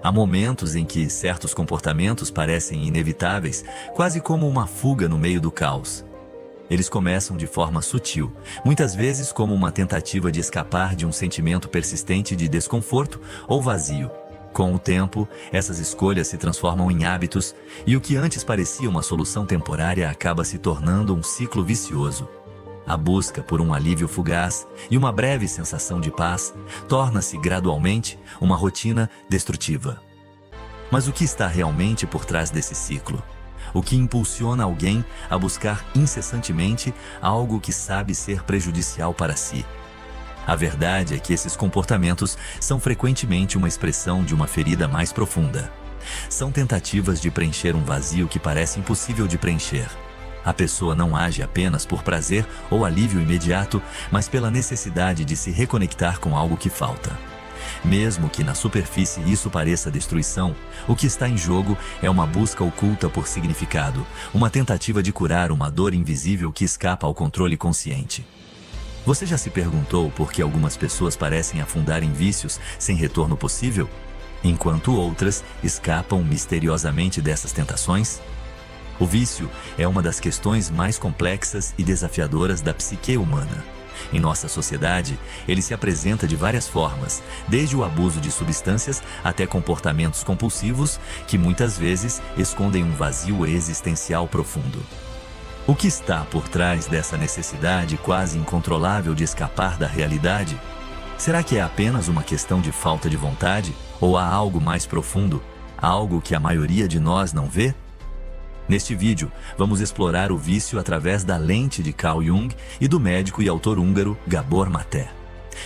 Há momentos em que certos comportamentos parecem inevitáveis, quase como uma fuga no meio do caos. Eles começam de forma sutil, muitas vezes como uma tentativa de escapar de um sentimento persistente de desconforto ou vazio. Com o tempo, essas escolhas se transformam em hábitos, e o que antes parecia uma solução temporária acaba se tornando um ciclo vicioso. A busca por um alívio fugaz e uma breve sensação de paz torna-se gradualmente uma rotina destrutiva. Mas o que está realmente por trás desse ciclo? O que impulsiona alguém a buscar incessantemente algo que sabe ser prejudicial para si? A verdade é que esses comportamentos são frequentemente uma expressão de uma ferida mais profunda. São tentativas de preencher um vazio que parece impossível de preencher. A pessoa não age apenas por prazer ou alívio imediato, mas pela necessidade de se reconectar com algo que falta. Mesmo que na superfície isso pareça destruição, o que está em jogo é uma busca oculta por significado, uma tentativa de curar uma dor invisível que escapa ao controle consciente. Você já se perguntou por que algumas pessoas parecem afundar em vícios sem retorno possível, enquanto outras escapam misteriosamente dessas tentações? O vício é uma das questões mais complexas e desafiadoras da psique humana. Em nossa sociedade, ele se apresenta de várias formas, desde o abuso de substâncias até comportamentos compulsivos que muitas vezes escondem um vazio existencial profundo. O que está por trás dessa necessidade quase incontrolável de escapar da realidade? Será que é apenas uma questão de falta de vontade? Ou há algo mais profundo, algo que a maioria de nós não vê? Neste vídeo, vamos explorar o vício através da lente de Carl Jung e do médico e autor húngaro Gabor Maté,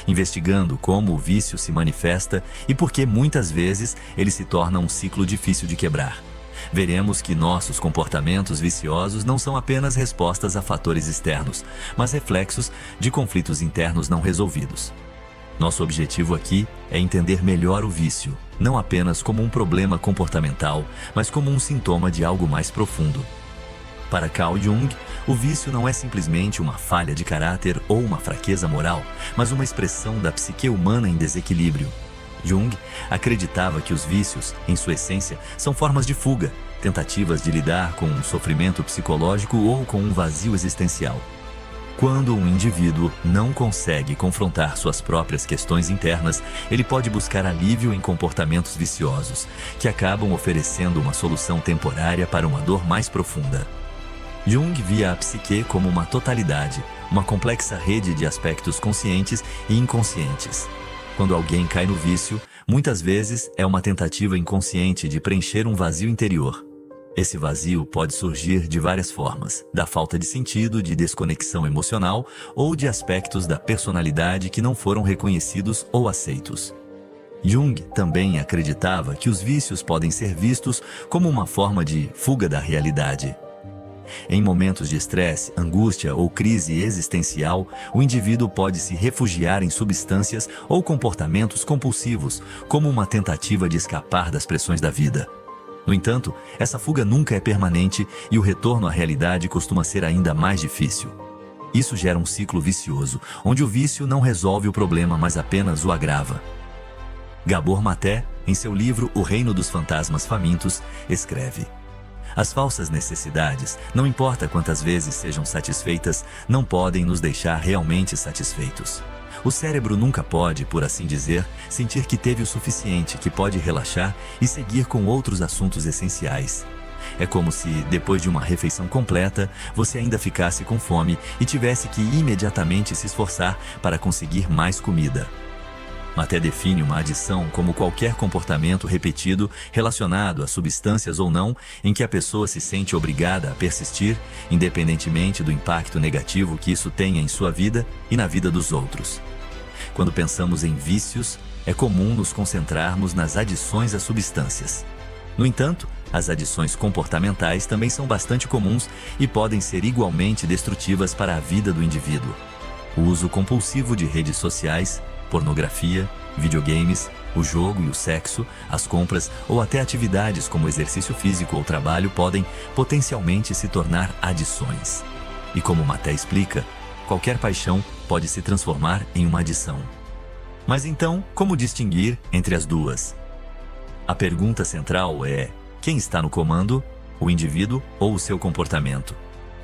investigando como o vício se manifesta e por que muitas vezes ele se torna um ciclo difícil de quebrar. Veremos que nossos comportamentos viciosos não são apenas respostas a fatores externos, mas reflexos de conflitos internos não resolvidos. Nosso objetivo aqui é entender melhor o vício, não apenas como um problema comportamental, mas como um sintoma de algo mais profundo. Para Carl Jung, o vício não é simplesmente uma falha de caráter ou uma fraqueza moral, mas uma expressão da psique humana em desequilíbrio. Jung acreditava que os vícios, em sua essência, são formas de fuga, tentativas de lidar com um sofrimento psicológico ou com um vazio existencial. Quando um indivíduo não consegue confrontar suas próprias questões internas, ele pode buscar alívio em comportamentos viciosos, que acabam oferecendo uma solução temporária para uma dor mais profunda. Jung via a psique como uma totalidade, uma complexa rede de aspectos conscientes e inconscientes. Quando alguém cai no vício, muitas vezes é uma tentativa inconsciente de preencher um vazio interior. Esse vazio pode surgir de várias formas, da falta de sentido, de desconexão emocional ou de aspectos da personalidade que não foram reconhecidos ou aceitos. Jung também acreditava que os vícios podem ser vistos como uma forma de fuga da realidade. Em momentos de estresse, angústia ou crise existencial, o indivíduo pode se refugiar em substâncias ou comportamentos compulsivos, como uma tentativa de escapar das pressões da vida. No entanto, essa fuga nunca é permanente e o retorno à realidade costuma ser ainda mais difícil. Isso gera um ciclo vicioso, onde o vício não resolve o problema, mas apenas o agrava. Gabor Maté, em seu livro O Reino dos Fantasmas Famintos, escreve: as falsas necessidades, não importa quantas vezes sejam satisfeitas, não podem nos deixar realmente satisfeitos. O cérebro nunca pode, por assim dizer, sentir que teve o suficiente, que pode relaxar e seguir com outros assuntos essenciais. É como se, depois de uma refeição completa, você ainda ficasse com fome e tivesse que imediatamente se esforçar para conseguir mais comida. Maté define uma adição como qualquer comportamento repetido relacionado a substâncias ou não, em que a pessoa se sente obrigada a persistir, independentemente do impacto negativo que isso tenha em sua vida e na vida dos outros. Quando pensamos em vícios, é comum nos concentrarmos nas adições a substâncias. No entanto, as adições comportamentais também são bastante comuns e podem ser igualmente destrutivas para a vida do indivíduo. O uso compulsivo de redes sociais, pornografia, videogames, o jogo e o sexo, as compras ou até atividades como exercício físico ou trabalho podem potencialmente se tornar adições. E como Maté explica, qualquer paixão pode se transformar em uma adição. Mas então, como distinguir entre as duas? A pergunta central é: quem está no comando? O indivíduo ou o seu comportamento?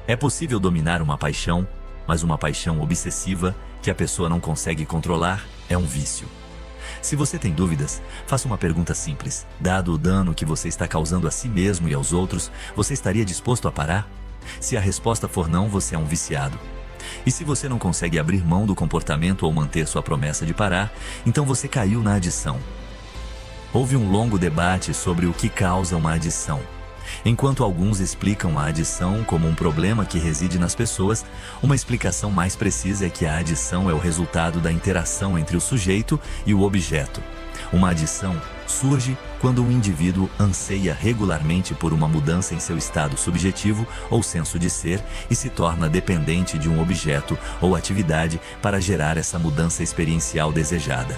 É possível dominar uma paixão, mas uma paixão obsessiva que a pessoa não consegue controlar é um vício. Se você tem dúvidas, faça uma pergunta simples. Dado o dano que você está causando a si mesmo e aos outros, você estaria disposto a parar? Se a resposta for não, você é um viciado. E se você não consegue abrir mão do comportamento ou manter sua promessa de parar, então você caiu na adição. Houve um longo debate sobre o que causa uma adição. Enquanto alguns explicam a adição como um problema que reside nas pessoas, uma explicação mais precisa é que a adição é o resultado da interação entre o sujeito e o objeto. Uma adição surge quando um indivíduo anseia regularmente por uma mudança em seu estado subjetivo ou senso de ser e se torna dependente de um objeto ou atividade para gerar essa mudança experiencial desejada.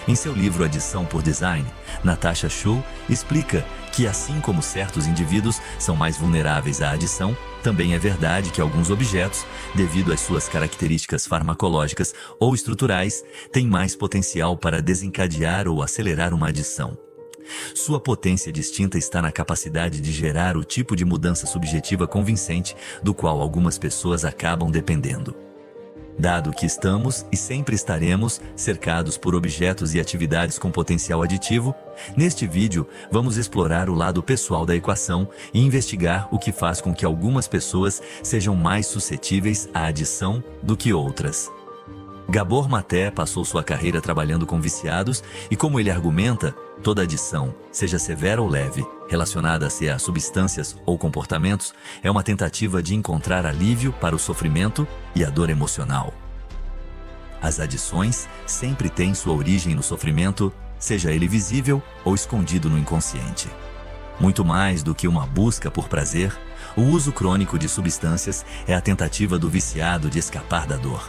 Em seu livro Adição por Design, Natasha Schull explica que, assim como certos indivíduos são mais vulneráveis à adição, também é verdade que alguns objetos, devido às suas características farmacológicas ou estruturais, têm mais potencial para desencadear ou acelerar uma adição. Sua potência distinta está na capacidade de gerar o tipo de mudança subjetiva convincente do qual algumas pessoas acabam dependendo. Dado que estamos e sempre estaremos cercados por objetos e atividades com potencial aditivo, neste vídeo vamos explorar o lado pessoal da equação e investigar o que faz com que algumas pessoas sejam mais suscetíveis à adição do que outras. Gabor Maté passou sua carreira trabalhando com viciados e, como ele argumenta, toda adição, seja severa ou leve, relacionada-se a substâncias ou comportamentos, é uma tentativa de encontrar alívio para o sofrimento e a dor emocional. As adições sempre têm sua origem no sofrimento, seja ele visível ou escondido no inconsciente. Muito mais do que uma busca por prazer, o uso crônico de substâncias é a tentativa do viciado de escapar da dor.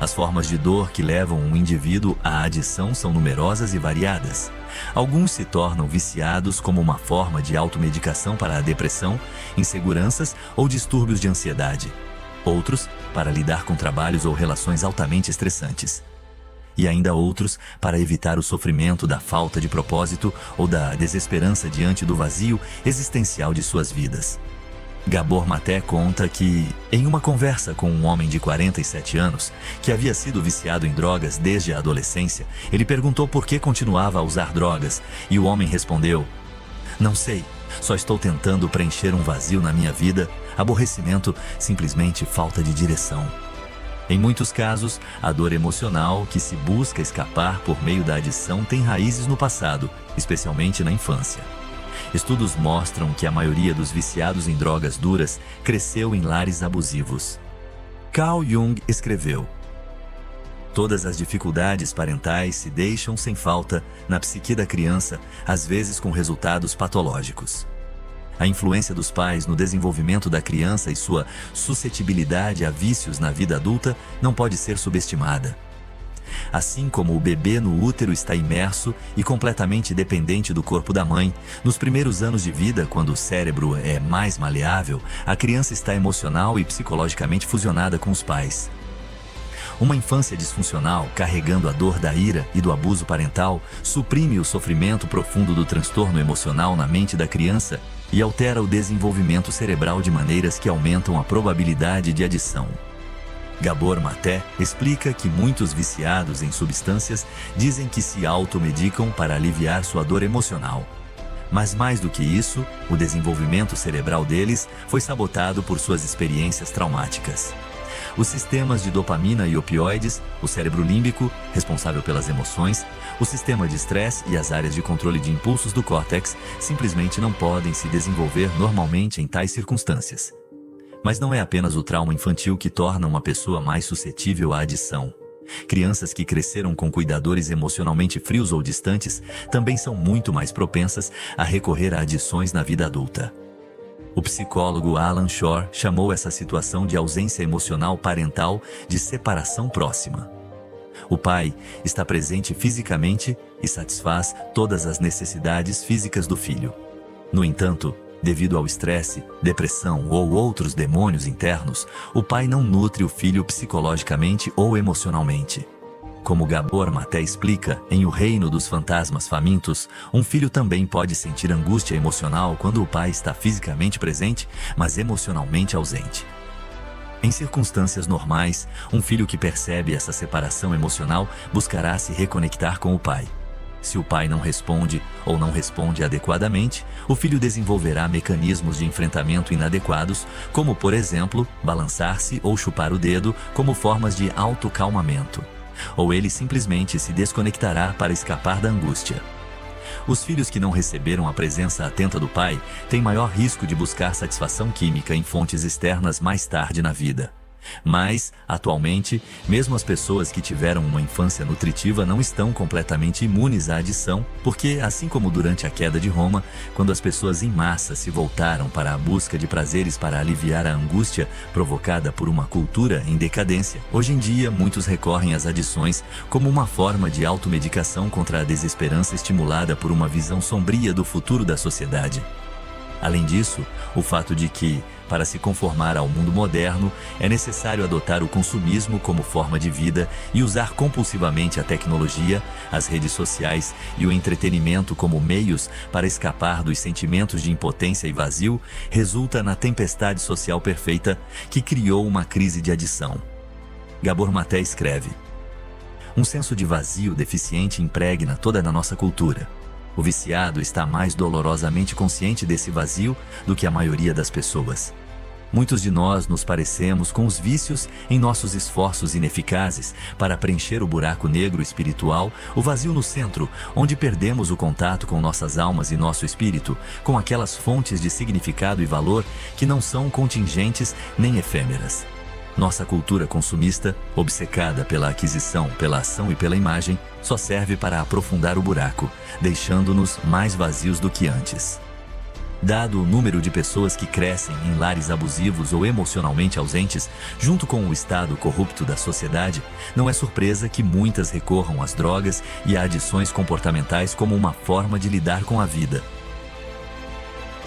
As formas de dor que levam um indivíduo à adição são numerosas e variadas. Alguns se tornam viciados como uma forma de automedicação para a depressão, inseguranças ou distúrbios de ansiedade. Outros, para lidar com trabalhos ou relações altamente estressantes. E ainda outros, para evitar o sofrimento da falta de propósito ou da desesperança diante do vazio existencial de suas vidas. Gabor Maté conta que, em uma conversa com um homem de 47 anos, que havia sido viciado em drogas desde a adolescência, ele perguntou por que continuava a usar drogas, e o homem respondeu: "Não sei, só estou tentando preencher um vazio na minha vida, aborrecimento, simplesmente falta de direção." Em muitos casos, a dor emocional que se busca escapar por meio da adição tem raízes no passado, especialmente na infância. Estudos mostram que a maioria dos viciados em drogas duras cresceu em lares abusivos. Carl Jung escreveu: "Todas as dificuldades parentais se deixam sem falta na psique da criança, às vezes com resultados patológicos." A influência dos pais no desenvolvimento da criança e sua suscetibilidade a vícios na vida adulta não pode ser subestimada. Assim como o bebê no útero está imerso e completamente dependente do corpo da mãe, nos primeiros anos de vida, quando o cérebro é mais maleável, a criança está emocional e psicologicamente fusionada com os pais. Uma infância disfuncional, carregando a dor da ira e do abuso parental, suprime o sofrimento profundo do transtorno emocional na mente da criança e altera o desenvolvimento cerebral de maneiras que aumentam a probabilidade de adição. Gabor Maté explica que muitos viciados em substâncias dizem que se automedicam para aliviar sua dor emocional. Mas mais do que isso, o desenvolvimento cerebral deles foi sabotado por suas experiências traumáticas. Os sistemas de dopamina e opioides, o cérebro límbico, responsável pelas emoções, o sistema de estresse e as áreas de controle de impulsos do córtex simplesmente não podem se desenvolver normalmente em tais circunstâncias. Mas não é apenas o trauma infantil que torna uma pessoa mais suscetível à adição. Crianças que cresceram com cuidadores emocionalmente frios ou distantes também são muito mais propensas a recorrer a adições na vida adulta. O psicólogo Alan Shore chamou essa situação de ausência emocional parental de separação próxima. O pai está presente fisicamente e satisfaz todas as necessidades físicas do filho. No entanto, devido ao estresse, depressão ou outros demônios internos, o pai não nutre o filho psicologicamente ou emocionalmente. Como Gabor Maté explica, em O Reino dos Fantasmas Famintos, um filho também pode sentir angústia emocional quando o pai está fisicamente presente, mas emocionalmente ausente. Em circunstâncias normais, um filho que percebe essa separação emocional buscará se reconectar com o pai. Se o pai não responde ou não responde adequadamente, o filho desenvolverá mecanismos de enfrentamento inadequados, como, por exemplo, balançar-se ou chupar o dedo como formas de autocalmamento. Ou ele simplesmente se desconectará para escapar da angústia. Os filhos que não receberam a presença atenta do pai têm maior risco de buscar satisfação química em fontes externas mais tarde na vida. Mas, atualmente, mesmo as pessoas que tiveram uma infância nutritiva não estão completamente imunes à adição, porque, assim como durante a queda de Roma, quando as pessoas em massa se voltaram para a busca de prazeres para aliviar a angústia provocada por uma cultura em decadência, hoje em dia muitos recorrem às adições como uma forma de automedicação contra a desesperança estimulada por uma visão sombria do futuro da sociedade. Além disso, o fato de que, para se conformar ao mundo moderno, é necessário adotar o consumismo como forma de vida e usar compulsivamente a tecnologia, as redes sociais e o entretenimento como meios para escapar dos sentimentos de impotência e vazio, resulta na tempestade social perfeita que criou uma crise de adição. Gabor Maté escreve: um senso de vazio deficiente impregna toda a nossa cultura. O viciado está mais dolorosamente consciente desse vazio do que a maioria das pessoas. Muitos de nós nos parecemos com os vícios em nossos esforços ineficazes para preencher o buraco negro espiritual, o vazio no centro, onde perdemos o contato com nossas almas e nosso espírito, com aquelas fontes de significado e valor que não são contingentes nem efêmeras. Nossa cultura consumista, obcecada pela aquisição, pela ação e pela imagem, só serve para aprofundar o buraco, deixando-nos mais vazios do que antes. Dado o número de pessoas que crescem em lares abusivos ou emocionalmente ausentes, junto com o estado corrupto da sociedade, não é surpresa que muitas recorram às drogas e a adições comportamentais como uma forma de lidar com a vida.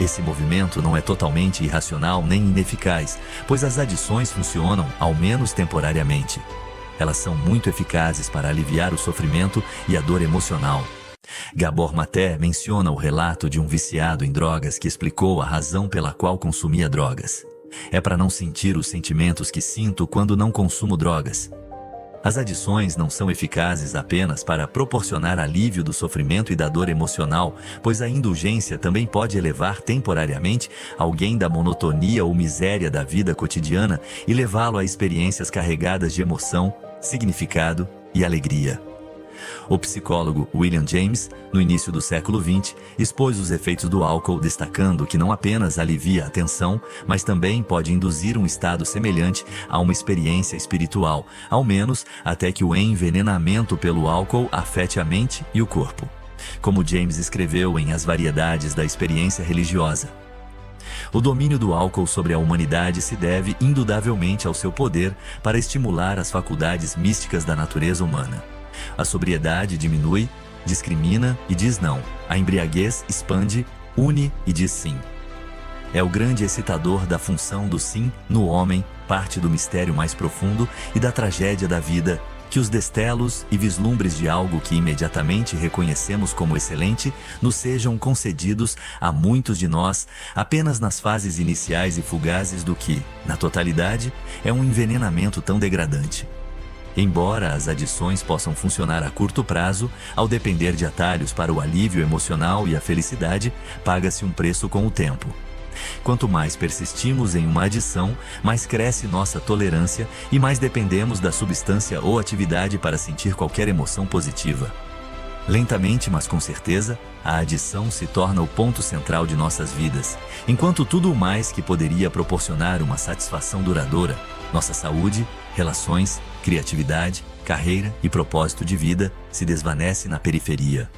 Esse movimento não é totalmente irracional nem ineficaz, pois as adições funcionam, ao menos temporariamente. Elas são muito eficazes para aliviar o sofrimento e a dor emocional. Gabor Maté menciona o relato de um viciado em drogas que explicou a razão pela qual consumia drogas. É para não sentir os sentimentos que sinto quando não consumo drogas. As adições não são eficazes apenas para proporcionar alívio do sofrimento e da dor emocional, pois a indulgência também pode elevar temporariamente alguém da monotonia ou miséria da vida cotidiana e levá-lo a experiências carregadas de emoção, significado e alegria. O psicólogo William James, no início do século XX, expôs os efeitos do álcool, destacando que não apenas alivia a tensão, mas também pode induzir um estado semelhante a uma experiência espiritual, ao menos até que o envenenamento pelo álcool afete a mente e o corpo. Como James escreveu em As Variedades da Experiência Religiosa. O domínio do álcool sobre a humanidade se deve indudavelmente ao seu poder para estimular as faculdades místicas da natureza humana. A sobriedade diminui, discrimina e diz não. A embriaguez expande, une e diz sim. É o grande excitador da função do sim no homem, parte do mistério mais profundo e da tragédia da vida, que os destelos e vislumbres de algo que imediatamente reconhecemos como excelente nos sejam concedidos a muitos de nós apenas nas fases iniciais e fugazes do que, na totalidade, é um envenenamento tão degradante. Embora as adições possam funcionar a curto prazo, ao depender de atalhos para o alívio emocional e a felicidade, paga-se um preço com o tempo. Quanto mais persistimos em uma adição, mais cresce nossa tolerância e mais dependemos da substância ou atividade para sentir qualquer emoção positiva. Lentamente, mas com certeza, a adição se torna o ponto central de nossas vidas, enquanto tudo o mais que poderia proporcionar uma satisfação duradoura, nossa saúde, relações, criatividade, carreira e propósito de vida, se desvanece na periferia.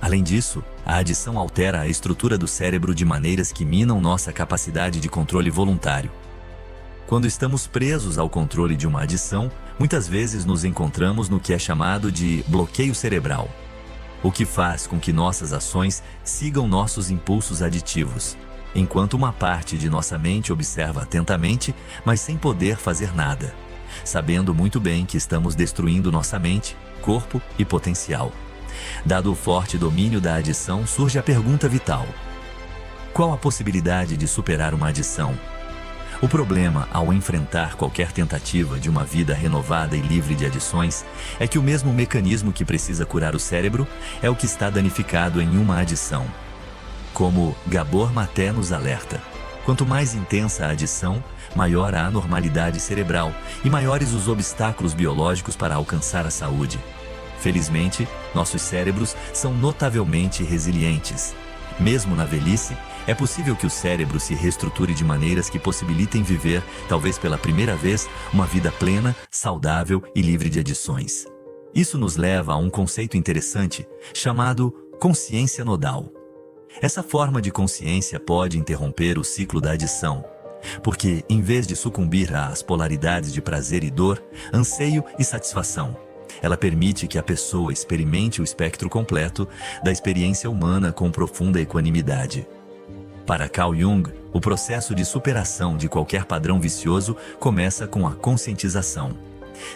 Além disso, a adição altera a estrutura do cérebro de maneiras que minam nossa capacidade de controle voluntário. Quando estamos presos ao controle de uma adição, muitas vezes nos encontramos no que é chamado de bloqueio cerebral, o que faz com que nossas ações sigam nossos impulsos aditivos, enquanto uma parte de nossa mente observa atentamente, mas sem poder fazer nada. sabendo muito bem que estamos destruindo nossa mente, corpo e potencial. Dado o forte domínio da adição, surge a pergunta vital: qual a possibilidade de superar uma adição? O problema, ao enfrentar qualquer tentativa de uma vida renovada e livre de adições, é que o mesmo mecanismo que precisa curar o cérebro é o que está danificado em uma adição. Como Gabor Maté nos alerta, quanto mais intensa a adição, maior a anormalidade cerebral e maiores os obstáculos biológicos para alcançar a saúde. Felizmente, nossos cérebros são notavelmente resilientes. Mesmo na velhice, é possível que o cérebro se reestruture de maneiras que possibilitem viver, talvez pela primeira vez, uma vida plena, saudável e livre de adições. Isso nos leva a um conceito interessante, chamado consciência nodal. Essa forma de consciência pode interromper o ciclo da adição, porque, em vez de sucumbir às polaridades de prazer e dor, anseio e satisfação, ela permite que a pessoa experimente o espectro completo da experiência humana com profunda equanimidade. Para Carl Jung, o processo de superação de qualquer padrão vicioso começa com a conscientização.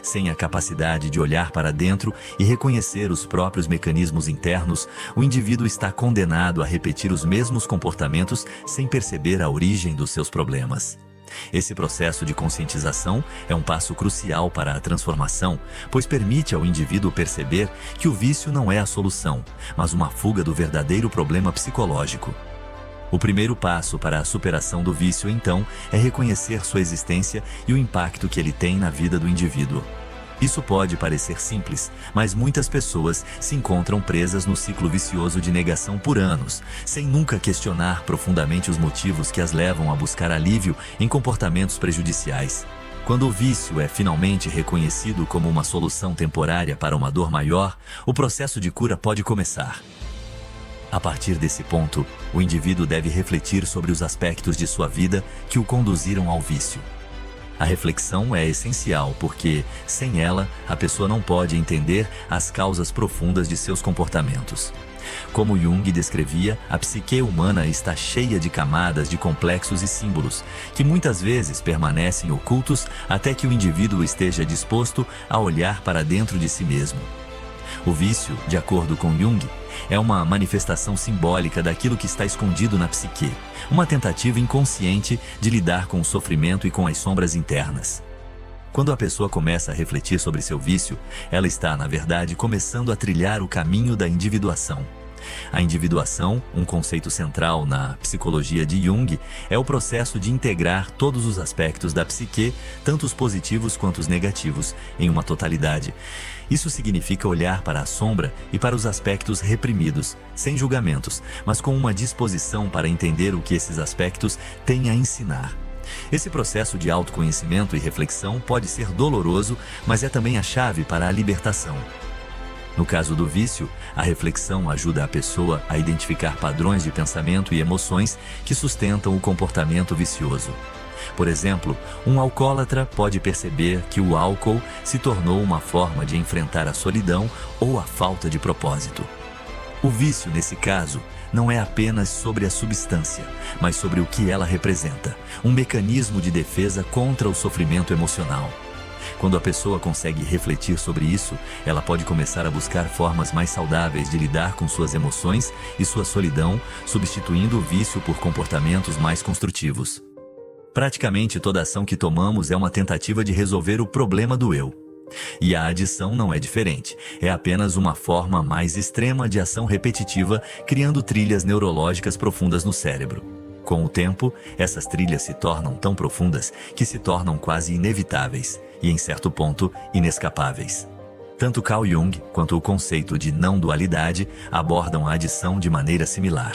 Sem a capacidade de olhar para dentro e reconhecer os próprios mecanismos internos, o indivíduo está condenado a repetir os mesmos comportamentos sem perceber a origem dos seus problemas. Esse processo de conscientização é um passo crucial para a transformação, pois permite ao indivíduo perceber que o vício não é a solução, mas uma fuga do verdadeiro problema psicológico. O primeiro passo para a superação do vício, então, é reconhecer sua existência e o impacto que ele tem na vida do indivíduo. Isso pode parecer simples, mas muitas pessoas se encontram presas no ciclo vicioso de negação por anos, sem nunca questionar profundamente os motivos que as levam a buscar alívio em comportamentos prejudiciais. Quando o vício é finalmente reconhecido como uma solução temporária para uma dor maior, o processo de cura pode começar. A partir desse ponto, o indivíduo deve refletir sobre os aspectos de sua vida que o conduziram ao vício. A reflexão é essencial porque, sem ela, a pessoa não pode entender as causas profundas de seus comportamentos. Como Jung descrevia, a psique humana está cheia de camadas de complexos e símbolos, que muitas vezes permanecem ocultos até que o indivíduo esteja disposto a olhar para dentro de si mesmo. O vício, de acordo com Jung, é uma manifestação simbólica daquilo que está escondido na psique, uma tentativa inconsciente de lidar com o sofrimento e com as sombras internas. Quando a pessoa começa a refletir sobre seu vício, ela está, na verdade, começando a trilhar o caminho da individuação. A individuação, um conceito central na psicologia de Jung, é o processo de integrar todos os aspectos da psique, tanto os positivos quanto os negativos, em uma totalidade. Isso significa olhar para a sombra e para os aspectos reprimidos, sem julgamentos, mas com uma disposição para entender o que esses aspectos têm a ensinar. Esse processo de autoconhecimento e reflexão pode ser doloroso, mas é também a chave para a libertação. No caso do vício, a reflexão ajuda a pessoa a identificar padrões de pensamento e emoções que sustentam o comportamento vicioso. Por exemplo, um alcoólatra pode perceber que o álcool se tornou uma forma de enfrentar a solidão ou a falta de propósito. O vício, nesse caso, não é apenas sobre a substância, mas sobre o que ela representa, um mecanismo de defesa contra o sofrimento emocional. Quando a pessoa consegue refletir sobre isso, ela pode começar a buscar formas mais saudáveis de lidar com suas emoções e sua solidão, substituindo o vício por comportamentos mais construtivos. Praticamente toda ação que tomamos é uma tentativa de resolver o problema do eu. E a adição não é diferente, é apenas uma forma mais extrema de ação repetitiva, criando trilhas neurológicas profundas no cérebro. Com o tempo, essas trilhas se tornam tão profundas que se tornam quase inevitáveis e, em certo ponto, inescapáveis. Tanto Carl Jung quanto o conceito de não-dualidade abordam a adição de maneira similar.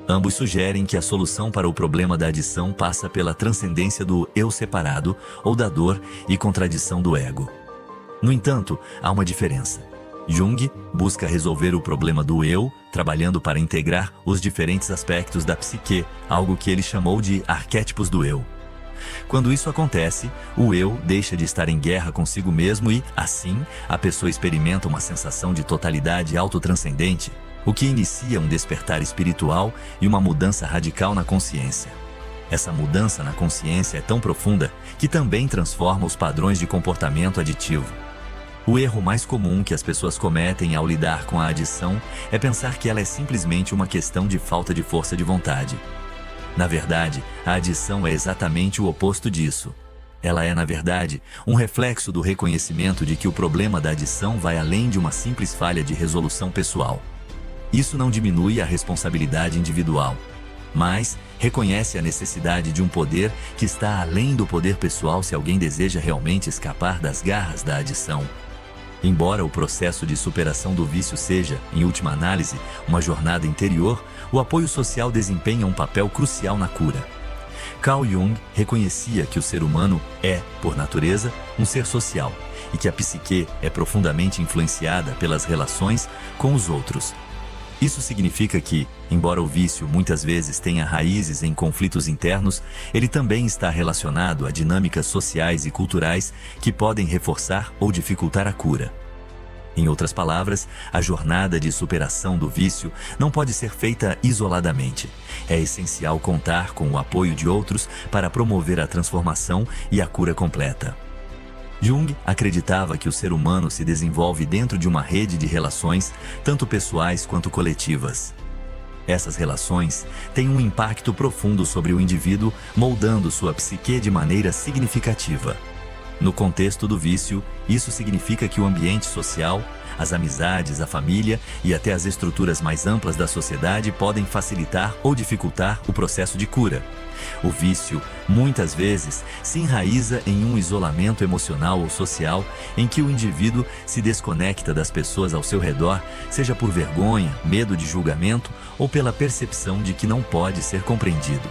Ambos sugerem que a solução para o problema da adição passa pela transcendência do eu separado ou da dor e contradição do ego. No entanto, há uma diferença. Jung busca resolver o problema do eu, trabalhando para integrar os diferentes aspectos da psique, algo que ele chamou de arquétipos do eu. Quando isso acontece, o eu deixa de estar em guerra consigo mesmo e, assim, a pessoa experimenta uma sensação de totalidade autotranscendente, o que inicia um despertar espiritual e uma mudança radical na consciência. Essa mudança na consciência é tão profunda que também transforma os padrões de comportamento aditivo. O erro mais comum que as pessoas cometem ao lidar com a adição é pensar que ela é simplesmente uma questão de falta de força de vontade. Na verdade, a adição é exatamente o oposto disso. Ela é, na verdade, um reflexo do reconhecimento de que o problema da adição vai além de uma simples falha de resolução pessoal. Isso não diminui a responsabilidade individual, mas reconhece a necessidade de um poder que está além do poder pessoal se alguém deseja realmente escapar das garras da adição. Embora o processo de superação do vício seja, em última análise, uma jornada interior, o apoio social desempenha um papel crucial na cura. Carl Jung reconhecia que o ser humano é, por natureza, um ser social e que a psique é profundamente influenciada pelas relações com os outros. Isso significa que, embora o vício muitas vezes tenha raízes em conflitos internos, ele também está relacionado a dinâmicas sociais e culturais que podem reforçar ou dificultar a cura. Em outras palavras, a jornada de superação do vício não pode ser feita isoladamente. É essencial contar com o apoio de outros para promover a transformação e a cura completa. Jung acreditava que o ser humano se desenvolve dentro de uma rede de relações, tanto pessoais quanto coletivas. Essas relações têm um impacto profundo sobre o indivíduo, moldando sua psique de maneira significativa. No contexto do vício, isso significa que o ambiente social, as amizades, a família e até as estruturas mais amplas da sociedade podem facilitar ou dificultar o processo de cura. O vício, muitas vezes, se enraiza em um isolamento emocional ou social em que o indivíduo se desconecta das pessoas ao seu redor, seja por vergonha, medo de julgamento ou pela percepção de que não pode ser compreendido.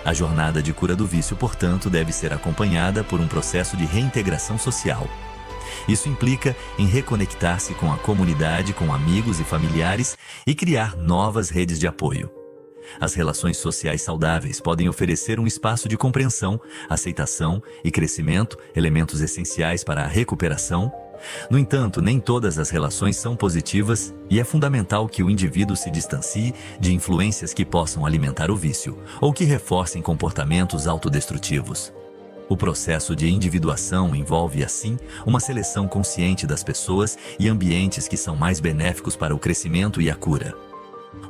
A jornada de cura do vício, portanto, deve ser acompanhada por um processo de reintegração social. Isso implica em reconectar-se com a comunidade, com amigos e familiares e criar novas redes de apoio. As relações sociais saudáveis podem oferecer um espaço de compreensão, aceitação e crescimento, elementos essenciais para a recuperação. No entanto, nem todas as relações são positivas e é fundamental que o indivíduo se distancie de influências que possam alimentar o vício ou que reforcem comportamentos autodestrutivos. O processo de individuação envolve, assim, uma seleção consciente das pessoas e ambientes que são mais benéficos para o crescimento e a cura.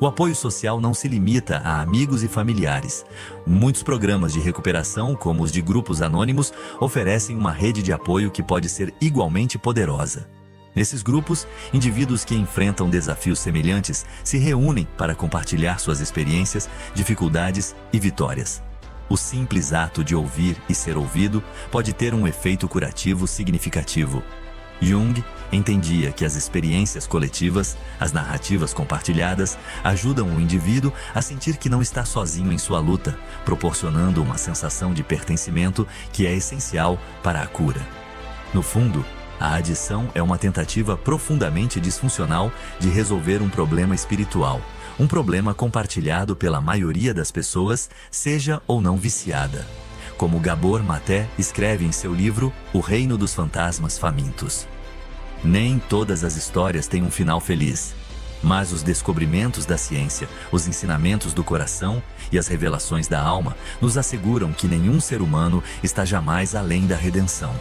O apoio social não se limita a amigos e familiares. Muitos programas de recuperação, como os de grupos anônimos, oferecem uma rede de apoio que pode ser igualmente poderosa. Nesses grupos, indivíduos que enfrentam desafios semelhantes se reúnem para compartilhar suas experiências, dificuldades e vitórias. O simples ato de ouvir e ser ouvido pode ter um efeito curativo significativo. Jung entendia que as experiências coletivas, as narrativas compartilhadas, ajudam o indivíduo a sentir que não está sozinho em sua luta, proporcionando uma sensação de pertencimento que é essencial para a cura. No fundo, a adição é uma tentativa profundamente disfuncional de resolver um problema espiritual, um problema compartilhado pela maioria das pessoas, seja ou não viciada. Como Gabor Maté escreve em seu livro O Reino dos Fantasmas Famintos. Nem todas as histórias têm um final feliz, mas os descobrimentos da ciência, os ensinamentos do coração e as revelações da alma nos asseguram que nenhum ser humano está jamais além da redenção.